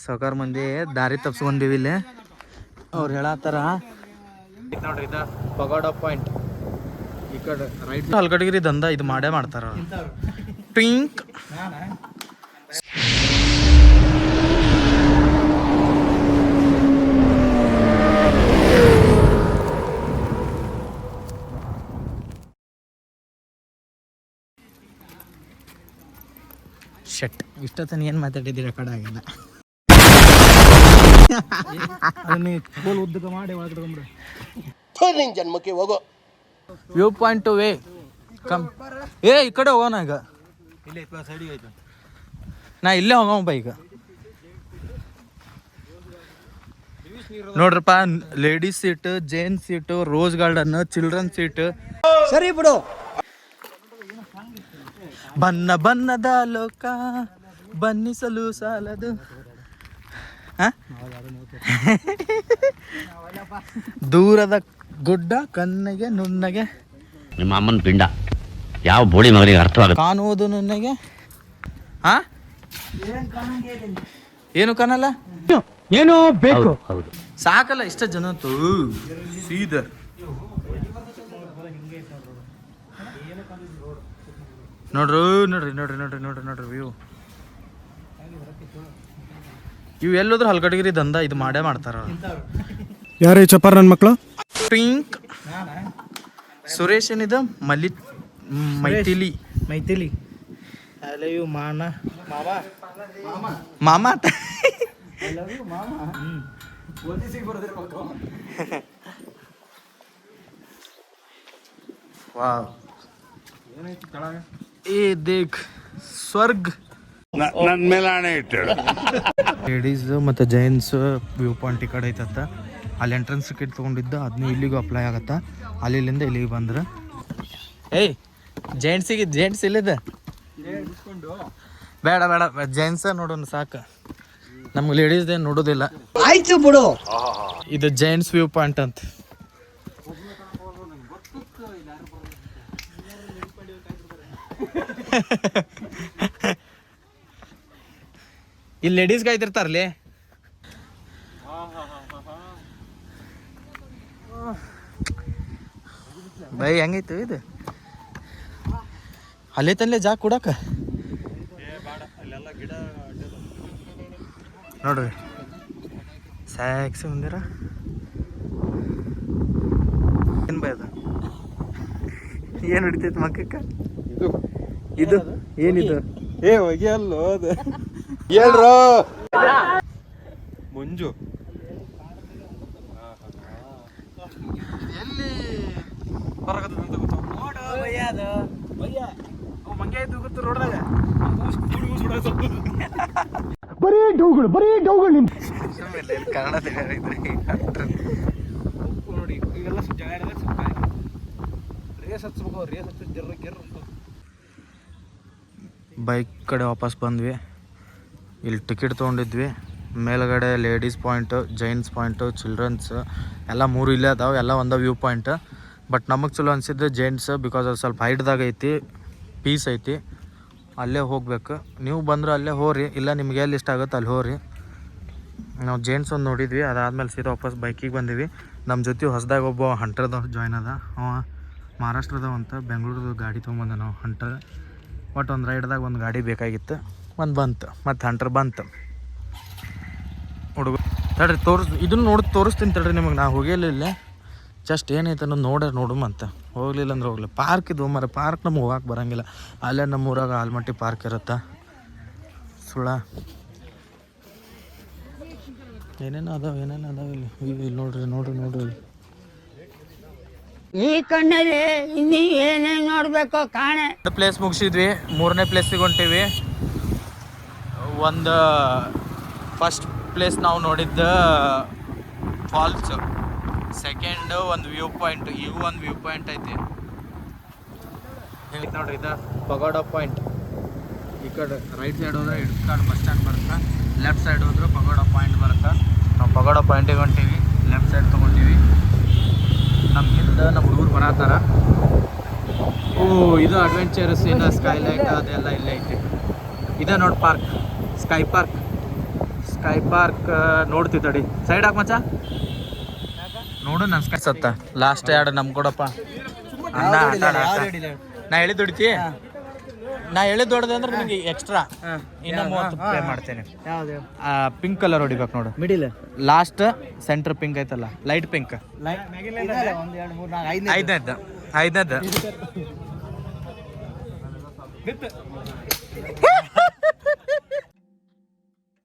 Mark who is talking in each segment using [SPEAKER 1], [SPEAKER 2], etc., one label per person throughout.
[SPEAKER 1] ಸಾವ್ಕಾರ ಮಂದಿ ದಾರಿ ತಪ್ಸ್ಕೊಂಡೀವಿ ಇಲ್ಲಿ. ಅವ್ರು ಹೇಳತ್ತಾರ ನೋಡ್ರಿ ಇದ ಪಗೋಡ ಪಾಯಿಂಟ್. ಈ ಕಡೆ ರೈಟ್ ಹಲ್ಗಡಗಿರಿ ದಂದ ಇದು ಮಾಡೇ ಮಾಡ್ತಾರ. Pink shut. ಇಷ್ಟೊತ್ತನ ಏನು ಮಾತಾಡಿದ್ದೀರಿ ಆ ಕಡೆ ಆಗಿಲ್ಲ. ಉದ್ದಕ ಮಾಡಿ ಜನ್ಮಕ್ಕೆ ಹೋಗೋ ವ್ಯೂ ಪಾಯಿಂಟ್ ವೇ ಕಮ್. ಈ ಕಡೆ ಹೋಗೋಣ ಈಗ. ನಾ ಇಲ್ಲೇ ಹೋಗಪ್ಪ ಈಗ. ನೋಡ್ರಪ್ಪ, ladies seat, giants seat, rose garden, children seat. ಸರಿ ಬಿಡು. ಬಣ್ಣ ಬಣ್ಣದ ಲೋಕ ಬನ್ನಿಸಲು ಸಾಲದು. ದೂರದ ಗುಡ್ಡ ಕಣ್ಣಿಗೆ ನುಣ್ಣಗೆ
[SPEAKER 2] ನಿಮ್ಮ ಅಮ್ಮನ ಪಿಂಡ ಯಾವ ಬೋಳಿ ಮಗನಿಗೆ ಅರ್ಥವಾಗುತ್ತೆ
[SPEAKER 1] ಕಾಣುವುದು ನುಣ್ಣಗೆ. ಏನು ಕಾಣಲ್ಲ, ಏನೋ ಬೇಕು. ಸಾಕಲ್ಲ ಇಷ್ಟ ಜನ ಸೀದ. ನೋಡ್ರಿ ನೋಡ್ರಿ ನೋಡ್ರಿ ನೋಡ್ರಿ ನೋಡ್ರಿ ನೋಡ್ರಿ ವ್ಯೂ. ಇವು ಎಲ್ಲೋದ್ರು ಹಲ್ಗಡಗಿರಿ ದಂದ ಇದು ಮಾಡೇ ಮಾಡ್ತಾರ.
[SPEAKER 3] ಯಾರೇ ಚಪಾರ್ ನನ್ನ ಮಕ್ಕಳು?
[SPEAKER 1] ಪಿಂಕ್ ಸುರೇಶ್ ಏನಿದ ಮೈಥಿಲಿ ಮೈಥಿಲಿ ಅಲ್ಲಯ್ಯು ಮಾನ ಮಾಮ ವಾವ್. ಏ ದೇಖ್ ಸ್ವರ್ಗ್.
[SPEAKER 4] ನನ್ನ ಮೇಲೆ ಹಣೆ ಇಟ್ಟಳು.
[SPEAKER 1] ಲೇಡೀಸ್ ಮತ್ತು ಜೈನ್ಸ್ ವ್ಯೂ ಪಾಯಿಂಟ್ ಈ ಕಡೆ ಐತತ್ತ. ಅಲ್ಲಿ ಎಂಟ್ರೆನ್ಸ್ ಟಿಕೆಟ್ ತೊಗೊಂಡಿದ್ದ ಅದನ್ನ ಇಲ್ಲಿಗೂ ಅಪ್ಲೈ ಆಗತ್ತ. ಅಲ್ಲಿಂದ ಇಲ್ಲಿಗೆ ಬಂದ್ರೆ ಜೈಂಟ್ಸ್ ಇಲ್ಲಿದೆ. ಬೇಡ ಬೇಡ ಜೈನ್ಸ ನೋಡೋಣ ಸಾಕು. ನಮ್ಗೆ ಲೇಡೀಸ್ದೇನು ನೋಡೋದಿಲ್ಲ.
[SPEAKER 5] ಆಯ್ತು ಬಿಡು.
[SPEAKER 1] ಇದು ಜೈಂಟ್ಸ್ ವ್ಯೂ ಪಾಯಿಂಟ್ ಅಂತ. ಇಲ್ಲಿ ಲೇಡೀಸ್ ಕಾಯ್ತಿರ್ತಾರಲಿ. ಬೈ ಹೆಂಗೈತು ಇದು? ಅಲ್ಲೇ ತನ್ಲೆ ಜಾಗ ಕೊಡಕ ನೋಡ್ರಿ ಸ್ಯಾಕ್ಸ್ ಬಂದಿರ. ಏನ್ ಬೈ ಅದು? ಏನು ಹಿಡಿತೈತಿ ಮಕ್ಕಕ್ಕ ಇದು? ಏನಿದು?
[SPEAKER 3] ಹೊಗೆ ಅಲ್ಲೋ ಅದು.
[SPEAKER 4] ಹೇಳ್ರೋ
[SPEAKER 3] ಮುಂಜು
[SPEAKER 1] ಎಲ್ಲಿ ಬರಕತ್ತಂತ ಗೊತ್ತ? ಮಂಗೆ ಆಯ್ತು ಗೊತ್ತು ರೋಡ್ದಾಗ.
[SPEAKER 3] ಬರೀ ಡೌಗಳು
[SPEAKER 1] ಕನ್ನಡ
[SPEAKER 3] ನೋಡಿ. ಇವೆಲ್ಲ ರೇಸ್ ಹಚ್ಬೇಕು. ರೇಸ್ ಹಚ್ಚ ಜರ್ರ
[SPEAKER 1] ಬೈಕ್ ಕಡೆ ವಾಪಸ್ ಬಂದ್ವಿ. ಇಲ್ಲಿ ಟಿಕೆಟ್ ತೊಗೊಂಡಿದ್ವಿ. ಮೇಲ್ಗಡೆ ladies point, gents point, childrens ಎಲ್ಲ 3 ಇಲ್ಲೇ ಅದಾವೆ. ಎಲ್ಲ ಒಂದೇ ವ್ಯೂ ಪಾಯಿಂಟ್. ಬಟ್ ನಮಗೆ ಚಲೋ ಅನಿಸಿದ್ದು ಜೈಂಟ್ಸ್. ಬಿಕಾಸ್ ಅದು ಸ್ವಲ್ಪ ಹೈಟ್ದಾಗ ಐತಿ, ಪೀಸ್ ಐತಿ. ಅಲ್ಲೇ ಹೋಗ್ಬೇಕು. ನೀವು ಬಂದ್ರೆ ಅಲ್ಲೇ ಹೋಗ್ರಿ, ಇಲ್ಲ ನಿಮ್ಗೆ ಎಲ್ಲಿ ಇಷ್ಟ ಆಗುತ್ತೆ ಅಲ್ಲಿ ಹೋಗ್ರಿ. ನಾವು ಜೈಂಟ್ಸ್ ಒಂದು ನೋಡಿದ್ವಿ. ಅದಾದಮೇಲೆ ಸೀದಾ ವಾಪಸ್ ಬೈಕಿಗೆ ಬಂದೀವಿ. ನಮ್ಮ ಜೊತೆ ಹೊಸದಾಗಿ ಒಬ್ಬ ಹಂಟ್ರದ ಜಾಯ್ನ್ ಅದ. ಅವ ಮಹಾರಾಷ್ಟ್ರದವಂತ ಬೆಂಗಳೂರದು ಗಾಡಿ ತೊಗೊಂಬಂದ. ನಾವು ಹಂಟರ್ ಒಟ್ಟು ಒಂದು ರೈಡ್ದಾಗ ಒಂದು ಗಾಡಿ ಬೇಕಾಗಿತ್ತು. ಒಂದು ಬಂತು, ಮತ್ತು ಹಂಟ್ರ್ ಬಂತು. ಹುಡುಗ ತಡ್ರಿ ಇದನ್ನು ತೋರಿಸ್ತೀನಿ ತಡ್ರಿ ನಿಮಗೆ. ನಾ ಹೋಗಿಲ್ಲ ಇಲ್ಲೇ. ಜಸ್ಟ್ ಏನೈತೆ ಅನ್ನೋದು ನೋಡುಮಂತ. ಹೋಗ್ಲಿಲ್ಲ ಅಂದ್ರೆ ಹೋಗ್ಲಿ. ಪಾರ್ಕ್ ಇದು ಮರ. ಪಾರ್ಕ್ ನಮ್ಗೆ ಹೋಗಕ್ಕೆ ಬರೋಂಗಿಲ್ಲ. ಅಲ್ಲೇ ನಮ್ಮ ಊರಾಗ ಆಲ್ಮಟ್ಟಿ ಪಾರ್ಕ್ ಇರುತ್ತೆ. ಸುಳ್ಳ ಏನೇನು ಅದಾವೆ ಇಲ್ಲಿ ನೋಡ್ರಿ.
[SPEAKER 5] ಈ ಕಣ್ಣಲ್ಲಿ ಇನ್ನೀ ಏನೇನು ನೋಡ್ಬೇಕು ಕಾಣೆ.
[SPEAKER 1] ಪ್ಲೇಸ್ ಮುಗಿಸಿದ್ವಿ. 3ನೇ ಪ್ಲೇಸಿಗೆ ಹೊಂಟೀವಿ. ಒಂದು ಫಸ್ಟ್ ಪ್ಲೇಸ್ ನಾವು ನೋಡಿದ್ದ ಫಾಲ್ಸ್. ಸೆಕೆಂಡ್ ಒಂದು ವ್ಯೂ ಪಾಯಿಂಟ್. ಇವು ಒಂದು ವ್ಯೂ ಪಾಯಿಂಟ್ ಐತಿ ನೋಡ್ರಿ. ಇದು ಪಗೋಡ ಪಾಯಿಂಟ್. ಈ ಕಡೆ ರೈಟ್ ಸೈಡ್ ಹೋದ್ರೆ ಇಡ್ಕಾಡ್ ಬಸ್ ಸ್ಟ್ಯಾಂಡ್ ಬರುತ್ತೆ. ಲೆಫ್ಟ್ ಸೈಡ್ ಹೋದ್ರೆ ಪಗೋಡ ಪಾಯಿಂಟ್ ಬರುತ್ತೆ. ನಾವು ಪಗೋಡ ಪಾಯಿಂಟಿಗೆ ಹೊಂಟೀವಿ. Left side ತೊಗೊಂಡಿವಿ. ನಮ್ಮ ಹಿಂದೆ ನಮ್ಮ ಹುಡುಗರು ಬರತ್ತಾರ. ಇದು ಅಡ್ವೆಂಚರಸ್ ಸ್ಕೈ ಲೈಟ್ ಅದೆಲ್ಲ ಇಲ್ಲೇ ಐತಿ. ಇದೆ ನೋಡಿ park, sky park. Sky park ನೋಡ್ತಿ ತಡಿ ಸೈಡ್ ಹಾಕ್ ಮಚ್ಚ ನೋಡು ನನ್ ಸ್ಕೈ ಸತ್ತ ಲಾಸ್ಟ್ ಎರಡು ನಮ್ ಕೊಡಪ್ಪ ಅಣ್ಣ ನಾ ಹೇಳಿದ್ ದುಡಿತಿ ನಾ ಹೇಳಿದ್ ದೊಡ್ಡದೆ ಅಂದ್ರೆ ನಿಮಗೆ ಎಕ್ಸ್ಟ್ರಾ ಇನ್ನು 30 ಪೇ ಮಾಡ್ತೇನೆ ಪಿಂಕ್ ಕಲರ್ ಹೊಡಿಬೇಕು ನೋಡು
[SPEAKER 3] ಮಿಡಿಲ್
[SPEAKER 1] ಲಾಸ್ಟ್ ಸೆಂಟರ್ ಪಿಂಕ್ ಐತಲ್ಲ ಲೈಟ್ ಪಿಂಕ್ ಐದನೇದ್ದು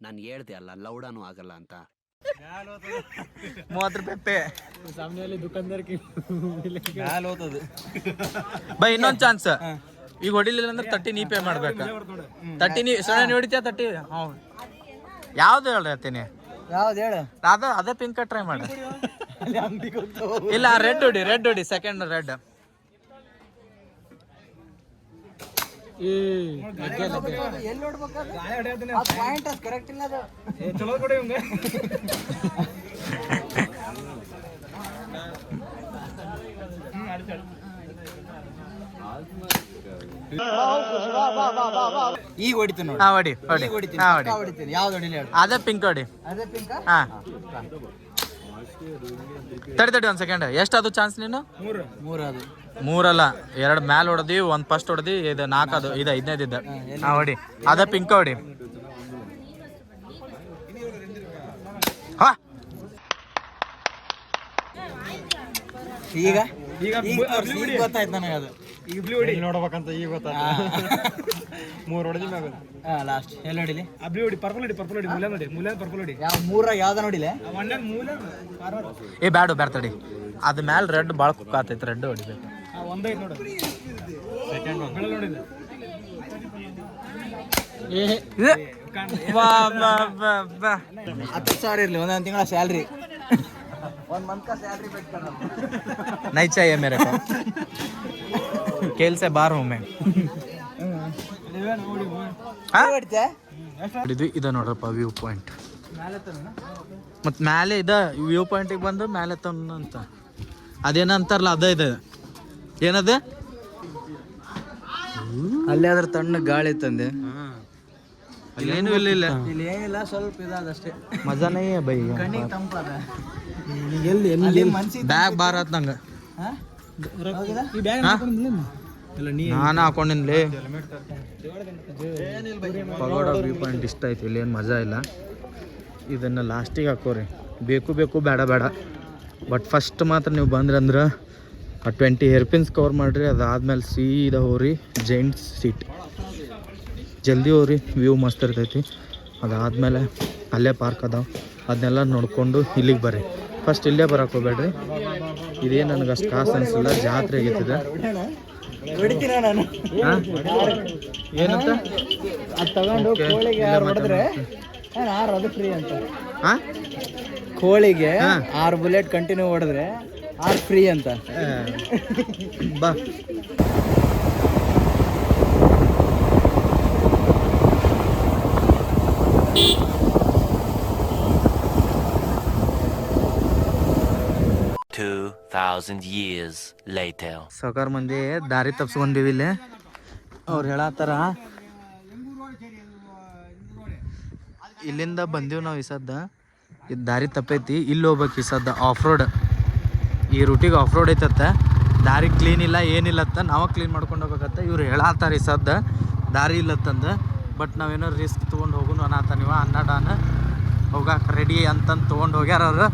[SPEAKER 2] ನಾನು ಹೇಳ್ದೆ ಅಲ್ಲ ಲೌಡಾನು ಆಗಲ್ಲ ಅಂತ
[SPEAKER 1] 30 ರೂಪಾಯಿ ಪೇ
[SPEAKER 3] ಸಾಮನೆಯಲ್ಲಿ ದುಕಾನ್ದಾರ್
[SPEAKER 1] ಬೈ ಇನ್ನೊಂದು ಚಾನ್ಸ್ ಈಗ ಹೊಡಿಲಿಲ್ಲ ಅಂದ್ರೆ 30 ನೀ ಪೇ ಮಾಡ್ಬೇಕು 30 ನೀ ಸಣ್ಣ ಹೊಡಿತೀಯ 30 ಯಾವ್ದು ಹೇಳ್ತೀನಿ
[SPEAKER 3] ಯಾವ್ದು ಹೇಳು
[SPEAKER 1] ಅದೇ ಪಿಂಕ್ ಟ್ರೈ ಮಾಡಿ ಇಲ್ಲ ರೆಡ್ ಹೊಡಿ ಸೆಕೆಂಡ್ ರೆಡ್
[SPEAKER 3] ಕರೆಕ್ಟ್ ಇಲ್ಲ ಅದು ಚಲೋ ಕೊಡಿ ಇವಂಗ ಈಗ ಹೊಡಿತೀನಿ ನೋಡಿ.
[SPEAKER 1] ಹೊಡಿ
[SPEAKER 3] ಈಗ ಹೊಡಿತೀನಿ.
[SPEAKER 1] ಹೊಡಿ
[SPEAKER 3] ಹೊಡಿತೀನಿ. ಯಾವ್ದು ಹೊಡಿಲಿ ಹೇಳು.
[SPEAKER 1] ಅದೇ ಪಿಂಕ್ ಹೊಡಿ
[SPEAKER 3] ಅದೇ ಪಿಂಕ
[SPEAKER 1] ಹಾ ತಡಿ ಒಂದ್ ಸೆಕೆಂಡ್ ಎಷ್ಟು ಅದು ಚಾನ್ಸ್ ನೀನು
[SPEAKER 3] ಮೂರು ಅದು
[SPEAKER 1] ಮೂರಲ್ಲ 2 ಮ್ಯಾಲ್ ಹೊಡೆದಿ 1 ಫಸ್ಟ್ ಹೊಡೆದಿ ಇದು 4 ಅದು ಇದು 5ನೇದಿದ್ದ ಹಾ ಹೊಡಿ ಅದೇ ಪಿಂಕ್ ಹೊಡಿ ಹಾ
[SPEAKER 3] ಈಗ ಈಗ ಗೊತ್ತಾಯ್ತು ನನಗೆ ಅದು ಈಗ ಬ್ಲೂ ಹೊಡಿ ನೋಡ್ಬೇಕಂತ ಈಗ ಗೊತ್ತಾಯ್ತು 3 ಹೊಡೆದಿ ಮ್ಯಾಗ ಹಾ ಲಾಸ್ಟ್ ಎಲ್ಲಿ ಹೊಡಿಲಿ ಆ ಬ್ಲೂ ಹೊಡಿ ಪರ್ಪಲ್ ಹೊಡಿ ಮೂಲೆ ಪರ್ಪಲ್ ಹೊಡಿ ಯಾವ ಮೂರಾಗ ಯಾವ್ದ ನೋಡಿಲೆ ಒಂದೇ ಮೂಲೆ
[SPEAKER 1] ಏ ಬ್ಯಾಡ ತಡಿ ಅದ ಮ್ಯಾಲ್ ರೆಡ್ ಭಾಳ ಕುಕ್ ಆತೈತಿ ರೆಡ್ ಹೊಡಿಬೇಕು
[SPEAKER 3] ಒಂದೇ ಐತೆ ನೋಡು ಸೆಕೆಂಡ್ ಒಂದು ನೋಡಿದೆ
[SPEAKER 1] ವಾ
[SPEAKER 3] 10,000 ಇರಲಿ ಒಂದೊಂದು ತಿಂಗಳ ಸ್ಯಾಲ್ರಿ 1 ಮಂತ್ का सैलरी बेट कर
[SPEAKER 1] नहीं चाहिए मेरे को खेल से बाहर हूँ मैं ಇದು ನೋಡ್ರಪ್ಪ ವ್ಯೂ ಪಾಯಿಂಟ್ ಮತ್ತು ಮ್ಯಾಲೆ ಇದೆ ವ್ಯೂ ಪಾಯಿಂಟಿಗೆ ಬಂದು ಮ್ಯಾಲೆ ಅಂತ ಅದೇನ ಅಂತಾರಲ್ಲ ಅದ ಇದೆ ಏನದ
[SPEAKER 3] ಅಲ್ಲೇ ಅದ್ರ ತಣ್ಣ ಗಾಳಿ ತಂದೆ
[SPEAKER 1] ಇಲ್ಲೇನು ಇಲ್ಲ
[SPEAKER 3] ಇಲ್ಲಿ ಏನಿಲ್ಲ ಸ್ವಲ್ಪ ಇದಾದಷ್ಟೇ
[SPEAKER 1] ಮಜಾನೇ ಬೈ
[SPEAKER 3] ಕಣ್ಣಿಗೆ ತಂಪದ ಎಲ್ಲಿ ಎಲ್ಲಿ ಮನ್ಸಿ
[SPEAKER 1] ಬ್ಯಾಗ್ ಬಾರ್ ಆತ್ ನಂಗೆ
[SPEAKER 3] ಈ ಬ್ಯಾಗ್ ಇಲ್ಲ ನೀ
[SPEAKER 1] ನಾನು ಹಾಕೊಂಡಿನ್ಲಿ ಪಗೋಡ ವ್ಯೂ ಪಾಯಿಂಟ್ ಇಷ್ಟ ಆಯ್ತು ಇಲ್ಲಿ ಏನು ಮಜಾ ಇಲ್ಲ ಇದನ್ನು ಲಾಸ್ಟಿಗೆ ಹಾಕೋರಿ ಬೇಕು ಬೇಡ ಬಟ್ ಫಸ್ಟ್ ಮಾತ್ರ ನೀವು ಬಂದ್ರಿ ಅಂದ್ರೆ 20 ಹೇರ್ಪಿನ್ಸ್ ಕವರ್ ಮಾಡಿರಿ ಅದಾದ್ಮೇಲೆ ಸೀದಾ ಹೋರಿ ಜೈಂಟ್ಸ್ ಸೀಟ್ ಜಲ್ದಿ ಹೋರಿ ವ್ಯೂ ಮಸ್ತ್ ಇರ್ತೈತಿ ಅದಾದಮೇಲೆ ಅಲ್ಲೇ ಪಾರ್ಕ್ ಅದಾವೆ ಅದನ್ನೆಲ್ಲ ನೋಡಿಕೊಂಡು ಇಲ್ಲಿಗೆ ಬರ್ರಿ ಫಸ್ಟ್ ಇಲ್ಲೇ ಬರೋಕೆ ಹೋಗ್ಬೇಡ್ರಿ ಇದೇನು ನನಗೆ ಅಷ್ಟು ಕಾಸು ಅನಿಸಿಲ್ಲ ಜಾತ್ರೆ ಆಗೈತಿದೆ ಏನಂತ
[SPEAKER 3] ಅದು ತಗೊಂಡು ಕೋಳಿಗೆ 6 ಹೊಡೆದ್ರೆ 6 ಅದು ಫ್ರೀ ಅಂತ ಕೋಳಿಗೆ 6 ಬುಲೆಟ್ ಕಂಟಿನ್ಯೂ ಹೊಡೆದ್ರೆ 6 ಫ್ರೀ ಅಂತ
[SPEAKER 1] ಬಾ ಸಾವ್ಕಾರ ಮಂದಿ ದಾರಿ ತಪ್ಸ್ಕೊಂಡೀವಿ ಇಲ್ಲಿ ಅವ್ರು ಹೇಳತ್ತಾರ ಇಲ್ಲಿಂದ ಬಂದೀವಿ ನಾವು ಈ ಸದ್ದ ಇದು ದಾರಿ ತಪ್ಪೈತಿ ಇಲ್ಲಿ ಹೋಗ್ಬೇಕು ಈ ಸದ್ದ ಆಫ್ ರೋಡ್ ಈ ರೂಟಿಗೆ ಆಫ್ ರೋಡ್ ಐತತ್ತ ದಾರಿ ಕ್ಲೀನ್ ಇಲ್ಲ ಏನಿಲ್ಲತ್ತ ನಾವು ಕ್ಲೀನ್ ಮಾಡ್ಕೊಂಡು ಹೋಗ್ಬೇಕತ್ತ ಇವ್ರು ಹೇಳತ್ತಾರ ಈ ಸದ್ದ ದಾರಿ ಇಲ್ಲತ್ತಂದು ಬಟ್ ನಾವೇನೋ ರಿಸ್ಕ್ ತೊಗೊಂಡು ಹೋಗೋಣ ಅನ್ನತ್ತ ನೀವು ಅನ್ನಡಾನ ಹೋಗಕ್ಕೆ ರೆಡಿ ಅಂತಂದು ತೊಗೊಂಡು ಹೋಗ್ಯಾರ ಅವರು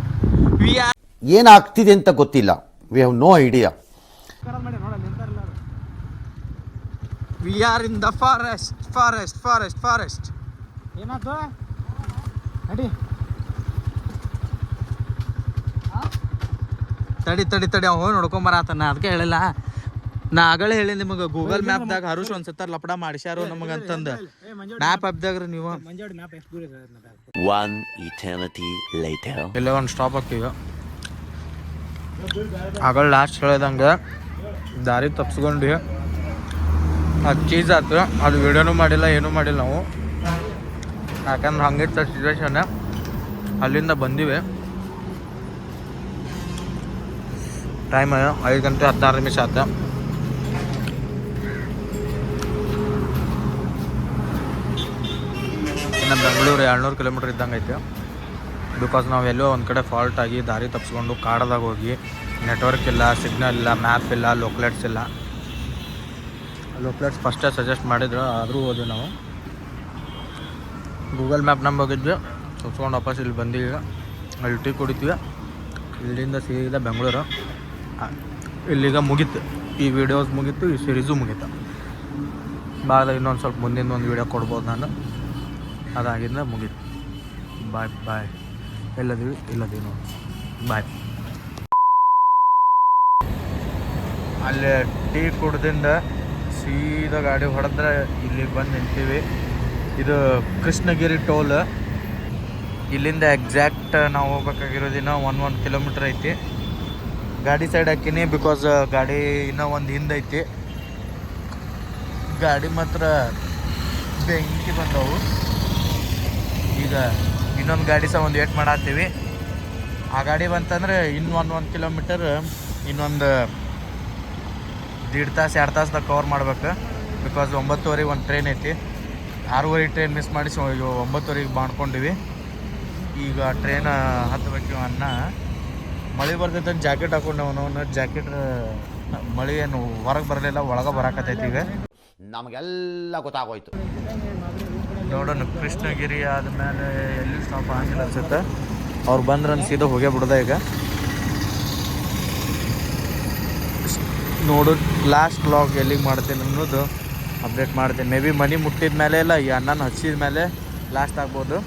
[SPEAKER 6] ಏನಾಗ್ತಿದೆ ಅಂತ ಗೊತ್ತಿಲ್ಲ we have no idea
[SPEAKER 1] we are in the forest
[SPEAKER 3] ಏನಾಯ್ತು ನಡಿ
[SPEAKER 1] ತಡಿ ಅವ್ ಹೋಗಿ ನೋಡ್ಕೊಂಬರತ್ತಾನ ಅದಕ್ಕೆ ಹೇಳಿಲ್ಲ ನಾ ಆಗಲೇ ಹೇಳಿ ನಿಮಗೆ ಗೂಗಲ್ ಮ್ಯಾಪ್ದಾಗ ಹರುಷ್ ಒಂದ್ಸತ್ತ ಲಪಡ ಮಾಡಿಸ್ಯಾರು ನಮಗೆ ಅಂತಂದು ಮ್ಯಾಪ್ ಹಾಕ್ದಾಗ್ರಿ ನೀವು ಇಲ್ಲೇ ಒಂದು ಸ್ಟಾಪ್ ಹಾಕಿವ ಆಗಳ ಲಾಸ್ಟ್ ಹೇಳ್ದಂಗೆ ದಾರಿ ತಪ್ಸ್ಕೊಂಡು ಅದು ಚೀಸ್ ಆಯ್ತು ಅದು ವಿಡಿಯೋನೂ ಮಾಡಿಲ್ಲ ಏನೂ ಮಾಡಿಲ್ಲ ನಾವು ಯಾಕಂದ್ರೆ ಹಂಗಿತ್ತು ಸಿಚುವೇಶನ್ ಅಲ್ಲಿಂದ ಬಂದಿವೆ ಟೈಮ್ 5 ಗಂಟೆ 16 ನಿಮಿಷ ಆಯ್ತು ಇಲ್ಲಿಂದ ಬೆಂಗಳೂರು 200 ಕಿಲೋಮೀಟ್ರ್ ಇದ್ದಂಗೆ ಐತೆ. ಬಿಕಾಸ್ ನಾವು ಎಲ್ಲೋ ಒಂದು ಕಡೆ ಫಾಲ್ಟ್ ಆಗಿ ದಾರಿ ತಪ್ಪಿಸ್ಕೊಂಡು ಕಾಡದಾಗ ಹೋಗಿ ನೆಟ್ವರ್ಕ್ ಇಲ್ಲ, ಸಿಗ್ನಲ್ ಇಲ್ಲ, ಮ್ಯಾಪ್ ಇಲ್ಲ, ಲೋಕ್ಲೆಟ್ಸ್ ಇಲ್ಲ. ಲೋಕ್ಲೆಟ್ಸ್ ಫಸ್ಟೇ ಸಜೆಸ್ಟ್ ಮಾಡಿದ್ರು, ಆದರೂ ಹೋದ್ವಿ ನಾವು. ಗೂಗಲ್ ಮ್ಯಾಪ್ ನಂಬ ಹೋಗಿದ್ವಿ, ಸುತ್ಕೊಂಡು ವಾಪಸ್ ಇಲ್ಲಿ ಬಂದೀವಿ. ಈಗ ಅಲ್ಲಿ ಟೀ ಕುಡಿತೀವಿ. ಇಲ್ಲಿಂದ ಸೀದಾ ಬೆಂಗಳೂರು. ಇಲ್ಲಿಗ ಮುಗೀತು, ಈ ವಿಡಿಯೋಸ್ ಮುಗೀತು, ಈ ಸೀರೀಸು ಮುಗೀತು. ಬಾದ ಇನ್ನೊಂದು ಸ್ವಲ್ಪ ಮುಂದಿನ ಒಂದು ವೀಡಿಯೋ ಕೊಡ್ಬೋದು ನಾನು. ಅದಾಗಿಂದ ಮುಗೀತು. ಬಾಯ್ ಬಾಯ್. ಎಲ್ಲದೀವಿ ನೋಡಿ. ಬಾಯ್. ಅಲ್ಲಿ ಟೀ ಕುಡ್ದಿಂದ ಸೀದಾ ಗಾಡಿ ಹೊಡೆದ್ರೆ ಇಲ್ಲಿ ಬಂದು ನಿಂತೀವಿ. ಇದು ಕೃಷ್ಣಗಿರಿ ಟೋಲ್. ಇಲ್ಲಿಂದ ಎಕ್ಸಾಕ್ಟ್ ನಾವು ಹೋಗ್ಬೇಕಾಗಿರೋದಿನ 1 ಕಿಲೋಮೀಟ್ರ್ ಐತಿ. ಗಾಡಿ ಸೈಡ್ ಹಾಕಿನಿ, ಬಿಕಾಸ್ ಗಾಡಿ ಇನ್ನೂ ಒಂದು ಹಿಂದೆ ಐತಿ. ಗಾಡಿ ಮಾತ್ರ ಬೆಂಕಿ ಬಂದವು. ಈಗ ಇನ್ನೊಂದು ಗಾಡಿ ಸಹ ಒಂದು ವೇಟ್ ಮಾಡತ್ತೀವಿ. ಆ ಗಾಡಿ ಬಂತಂದ್ರೆ ಇನ್ನು 1 ಕಿಲೋಮೀಟರ್ ಇನ್ನೊಂದು 1.5 ತಾಸು 2 ತಾಸ್ದಾಗ ಕವರ್ ಮಾಡ್ಬೇಕು. ಬಿಕಾಸ್ 9:30 ಒಂದು ಟ್ರೈನ್ ಐತಿ. 6:30 ಟ್ರೈನ್ ಮಿಸ್ ಮಾಡಿ 9:30 ಮಾಡ್ಕೊಂಡಿವಿ. ಈಗ ಟ್ರೈನ್ ಹತ್ತಬೇಕು ಅನ್ನ. ಮಳೆ ಬರ್ತೈತೆ ಜಾಕೆಟ್ ಹಾಕೊಂಡು ಅವನು ಜಾಕೆಟ್ ಮಳೆ ಏನು ಹೊರಗೆ ಬರಲಿಲ್ಲ, ಒಳಗೆ ಬರಾಕತ್ತೈತಿ. ಈಗ
[SPEAKER 6] ನಮಗೆಲ್ಲ ಗೊತ್ತಾಗೋಯ್ತು.
[SPEAKER 1] ನೋಡೋಣ ಕೃಷ್ಣಗಿರಿ ಆದಮೇಲೆ ಎಲ್ಲಿ ಸ್ಟಾಪ್ ಆಗಿಲ್ಲ ಅನ್ಸುತ್ತೆ. ಅವ್ರು ಬಂದ್ರೆ ಸೀದಾ ಹೋಗೇ ಬಿಡ್ದ. ಈಗ ನೋಡು ಲಾಸ್ಟ್ ವ್ಲಾಗ್ ಎಲ್ಲಿಗೆ ಮಾಡ್ತೀನಿ ಅನ್ನೋದು ಅಪ್ಡೇಟ್ ಮಾಡ್ತೀನಿ. ಮೇ ಬಿ ಮನೆ ಮುಟ್ಟಿದ ಮೇಲೆ ಇಲ್ಲ, ಈ ಅನ್ನನ ಹಚ್ಚಿದ ಮೇಲೆ ಲಾಸ್ಟ್ ಆಗ್ಬೋದು.